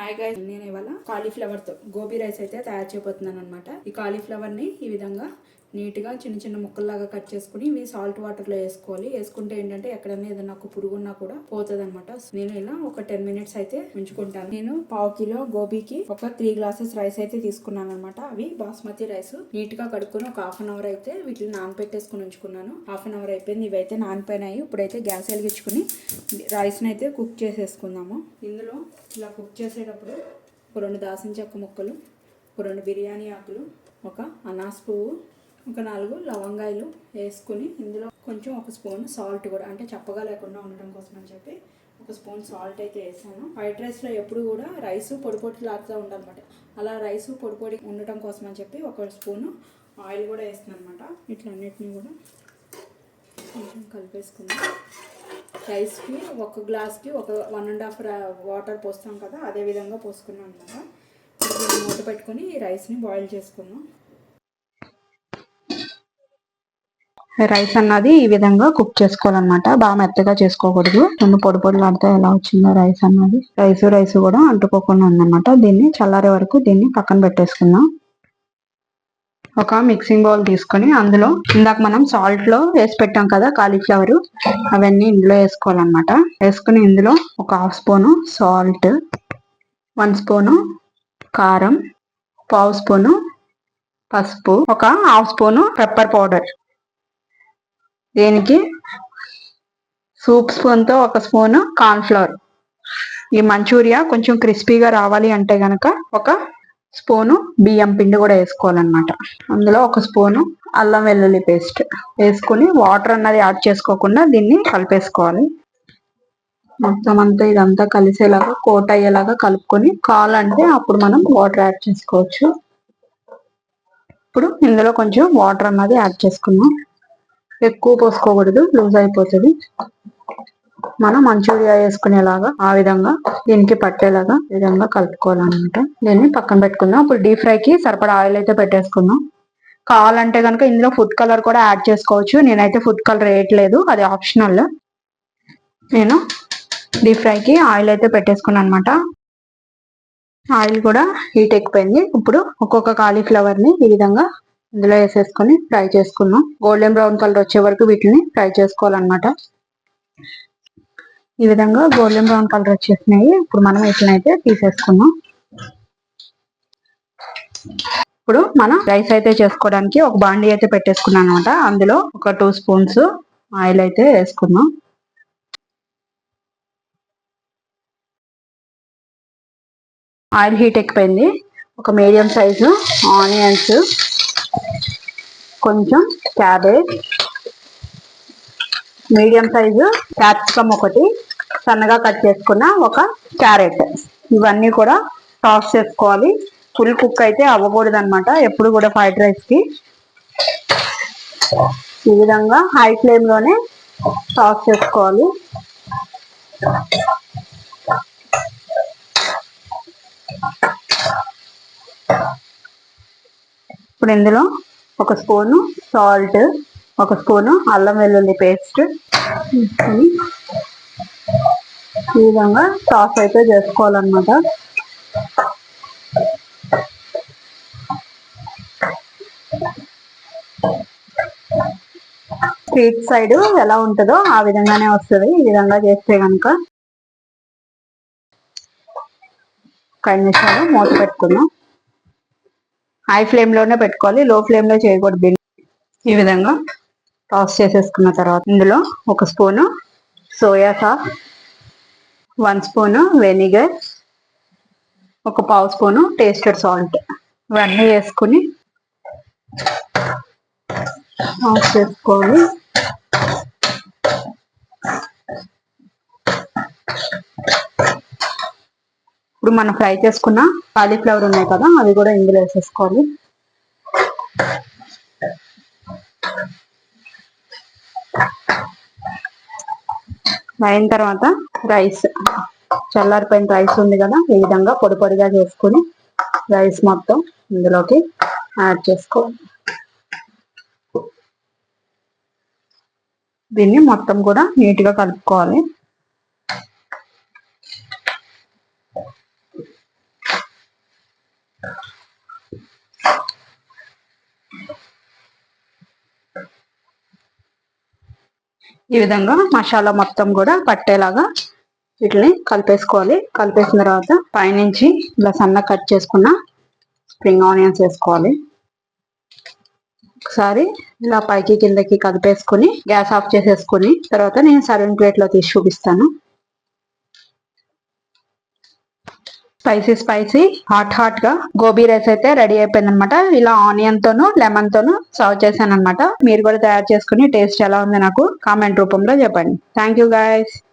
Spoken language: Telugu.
హాయ్ గైస్, నేను ఇవాళ కాలీఫ్లవర్ తో గోబీ రైస్ అయితే తయారు చేయబోతున్నాను అనమాట. ఈ కాలీఫ్లవర్ ని ఈ విధంగా నీట్ గా చిన్న చిన్న ముక్కల్లాగా కట్ చేసుకుని ఇవి సాల్ట్ వాటర్ లో వేసుకోవాలి. వేసుకుంటే ఏంటంటే ఎక్కడైనా ఏదైనా ఒక పురుగున్నా కూడా పోతుంది అనమాట. నేను ఇలా ఒక 10 మినిట్స్ అయితే ఉంచుకుంటాను. నేను పావు కిలో గోబీకి ఒక 3 గ్లాసెస్ రైస్ అయితే తీసుకున్నాను అనమాట. అవి బాస్మతి రైస్ నీట్ గా కడుక్కొని ఒక హాఫ్ అన్ అవర్ అయితే వీటిని నానపెట్టేసుకుని ఉంచుకున్నాను. హాఫ్ అన్ అవర్ అయిపోయింది, ఇవైతే నానిపోయినాయి. ఇప్పుడైతే గ్యాస్ వెలిగించుకుని రైస్ ని అయితే కుక్ చేసేసుకుందాము. ఇందులో ఇలా కుక్ చేసేటప్పుడు ఒక 2 దాల్చిన చెక్క ముక్కలు, ఒక 2 బిర్యానీ ఆకులు, ఒక అనాస్ పువ్వు, ఒక 4 లవంగాయలు వేసుకుని ఇందులో కొంచెం ఒక స్పూన్ సాల్ట్ కూడా, అంటే చప్పగా లేకుండా ఉండడం కోసం అని చెప్పి ఒక స్పూన్ సాల్ట్ అయితే వేసాను. ఫ్రైడ్ రైస్లో ఎప్పుడు కూడా రైస్ పొడి పొడి లాగుతూ ఉండాలన్నమాట. అలా రైస్ పొడి పొడి ఉండటం కోసం అని చెప్పి ఒక స్పూను ఆయిల్ కూడా వేస్తున్నాను అనమాట. ఇట్లన్నిటిని కూడా కొంచెం కలిపేసుకుందాం. రైస్కి ఒక గ్లాస్కి ఒక 1.5 వాటర్ పోస్తాం కదా, అదే విధంగా పోసుకున్నాం అనమాట. ఇప్పుడు మూత పెట్టుకుని రైస్ని బాయిల్ చేసుకుందాం. రైస్ అన్నది ఈ విధంగా కుక్ చేసుకోవాలన్నమాట. బాగా మెత్తగా చేసుకోకూడదు. రెండు పొడి పొడిలాడితే ఎలా వచ్చిందో రైస్ అన్నది. రైస్ కూడా అంటుకోకుండా ఉందన్నమాట. దీన్ని చల్లారే వరకు దీన్ని పక్కన పెట్టేసుకుందాం. ఒక మిక్సింగ్ బౌల్ తీసుకొని అందులో ఇందాక మనం సాల్ట్ లో వేసి పెట్టాం కదా కాలీఫ్లవర్, అవన్నీ ఇందులో వేసుకోవాలన్నమాట. వేసుకుని ఇందులో ఒక హాఫ్ స్పూను సాల్ట్, 1 స్పూను కారం, పావు స్పూను పసుపు, ఒక హాఫ్ స్పూను పెప్పర్ పౌడర్, దీనికి సూప్ స్పూన్ తో ఒక స్పూను కార్న్ ఫ్లవర్. ఈ మంచూరియా కొంచెం క్రిస్పీగా రావాలి అంటే గనక ఒక స్పూను బియ్యం పిండి కూడా వేసుకోవాలన్నమాట. అందులో ఒక స్పూను అల్లం వెల్లుల్లి పేస్ట్ వేసుకుని వాటర్ అన్నది యాడ్ చేసుకోకుండా దీన్ని కలిపేసుకోవాలి. మొత్తం అంతా ఇదంతా కలిసేలాగా కోట్ అయ్యేలాగా కలుపుకొని కావాలంటే అప్పుడు మనం వాటర్ యాడ్ చేసుకోవచ్చు. ఇప్పుడు ఇందులో కొంచెం వాటర్ అన్నది యాడ్ చేసుకుందాం. ఎక్కువ పోసుకోకూడదు, లూజ్ అయిపోతుంది. మనం మంచూరియా వేసుకునేలాగా ఆ విధంగా దీనికి పట్టేలాగా ఈ విధంగా కలుపుకోవాలన్నమాట. దీన్ని పక్కన పెట్టుకుందాం. ఇప్పుడు డీప్ ఫ్రైకి సరిపడా ఆయిల్ అయితే పెట్టేసుకుందాం. కావాలంటే కనుక ఇందులో ఫుడ్ కలర్ కూడా యాడ్ చేసుకోవచ్చు. నేనైతే ఫుడ్ కలర్ వేయట్లేదు, అది ఆప్షనల్. నేను డీప్ ఫ్రైకి ఆయిల్ అయితే పెట్టేసుకున్నాను అనమాట. ఆయిల్ కూడా హీట్ ఎక్కిపోయింది. ఇప్పుడు ఒక్కొక్క కాలీఫ్లవర్ ని ఈ విధంగా ఇందులో వేసేసుకొని ఫ్రై చేసుకున్నాం. గోల్డెన్ బ్రౌన్ కలర్ వచ్చే వరకు వీటిని ఫ్రై చేసుకోవాలన్నమాట. ఈ విధంగా గోల్డెన్ బ్రౌన్ కలర్ వచ్చేసినాయి. ఇప్పుడు మనం వీటినైతే తీసేసుకున్నాం. ఇప్పుడు మనం రైస్ అయితే చేసుకోవడానికి ఒక బాండీ అయితే పెట్టేసుకున్నాం అనమాట. అందులో ఒక 2 స్పూన్స్ ఆయిల్ అయితే వేసుకున్నాం. ఆయిల్ హీట్ ఎక్కిపోయింది. ఒక మీడియం సైజు ఆనియన్స్, కొంచెం క్యాబేజ్, మీడియం సైజు క్యాప్సికమ్ ఒకటి, సన్నగా కట్ చేసుకున్న ఒక క్యారెట్, ఇవన్నీ కూడా టాస్ చేసుకోవాలి. ఫుల్ కుక్ అయితే అవ్వకూడదు అనమాట. ఎప్పుడు కూడా ఫ్రైడ్ రైస్ కి ఈ విధంగా హై ఫ్లేమ్ లోనే టాస్ చేసుకోవాలి. ఇప్పుడు ఇందులో ఒక స్పూను సాల్ట్, ఒక స్పూను అల్లం వెల్లుల్లి పేస్ట్ తీసుకొని ఈ విధంగా టాస్ అయితే చేసుకోవాలన్నమాట. స్ట్రీట్ సైడ్ ఎలా ఉంటుందో ఆ విధంగానే వస్తుంది ఈ విధంగా చేస్తే కనుక. 5 నిమిషాలు మూత పెట్టుకుందాం. హై ఫ్లేమ్ లోనే పెట్టుకోవాలి, లో ఫ్లేమ్ లో చేయకూడదు. ఈ విధంగా టాస్ చేసేసుకున్న తర్వాత ఇందులో ఒక spoon soya sauce, 1 spoon vinegar, ఒక పావు స్పూను టేస్టెడ్ సాల్ట్, ఇవన్నీ వేసుకుని టాస్ చేసుకోవాలి. ఇప్పుడు మనం ఫ్రై చేసుకున్న కాలీఫ్లవర్ ఉన్నాయి కదా, అవి కూడా ఇందులో వేసేసుకోవాలి. అయిన తర్వాత రైస్, చల్లారిపోయిన రైస్ ఉంది కదా, ఈ విధంగా పొడి పొడిగా చేసుకుని రైస్ మొత్తం ఇందులోకి యాడ్ చేసుకోవాలి. దీన్ని మొత్తం కూడా నీట్గా కలుపుకోవాలి. ఈ విధంగా మసాలా మొత్తం కూడా పట్టేలాగా వీటిని కలిపేసుకోవాలి. కలిపేసిన తర్వాత పైనుంచి ఇలా సన్న కట్ చేసుకున్న స్ప్రింగ్ ఆనియన్స్ వేసుకోవాలి. ఒకసారి ఇలా పైకి కిందకి కలిపేసుకుని గ్యాస్ ఆఫ్ చేసేసుకుని తర్వాత నేను సర్వింగ్ ప్లేట్ లో తీసి చూపిస్తాను. స్పైసీ హాట్ గా గోబీ రైస్ అయితే రెడీ అయిపోయింది అనమాట. ఇలా ఆనియన్ తోను లెమన్ తోను సర్వ్ చేశాను అనమాట. మీరు కూడా తయారు చేసుకుని టేస్ట్ ఎలా ఉంది నాకు కామెంట్ రూపంలో చెప్పండి. Thank you guys.